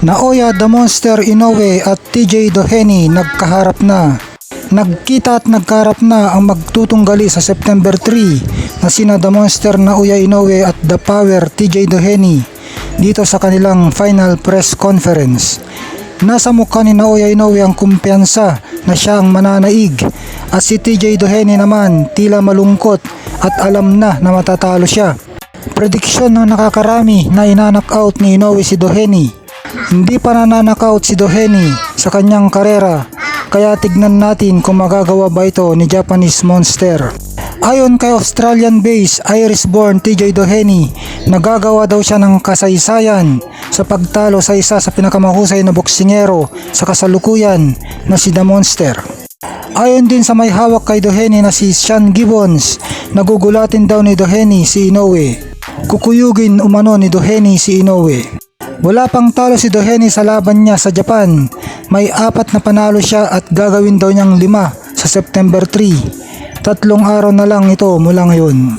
Naoya the Monster Inoue at TJ Doheny nagkaharap na. Nagkita at nagkaharap na ang magtutunggali sa September 3 na sina The Monster Naoya Inoue at The Power TJ Doheny dito sa kanilang final press conference. Nasa mukha ni Naoya Inoue ang kumpiyansa na siya ang mananaig at si TJ Doheny naman tila malungkot at alam na matatalo siya. Prediksyon ng nakakarami na ina-knockout ni Inoue si Doheny. Hindi pa nananakaut si Doheny sa kanyang karera, kaya tignan natin kung magagawa ba ito ni Japanese Monster. Ayon kay Australian-based Irish-born TJ Doheny, nagagawa daw siya ng kasaysayan sa pagtalo sa isa sa pinakamahusay na boksingero sa kasalukuyan na si The Monster. Ayon din sa may hawak kay Doheny na si Sean Gibbons, nagugulatin daw ni Doheny si Inoue. Kukuyugin umano ni Doheny si Inoue. Wala pang talo si Doheny sa laban niya sa Japan. May 4 na panalo siya at gagawin daw niyang 5 sa September 3. 3 araw na lang ito mula ngayon.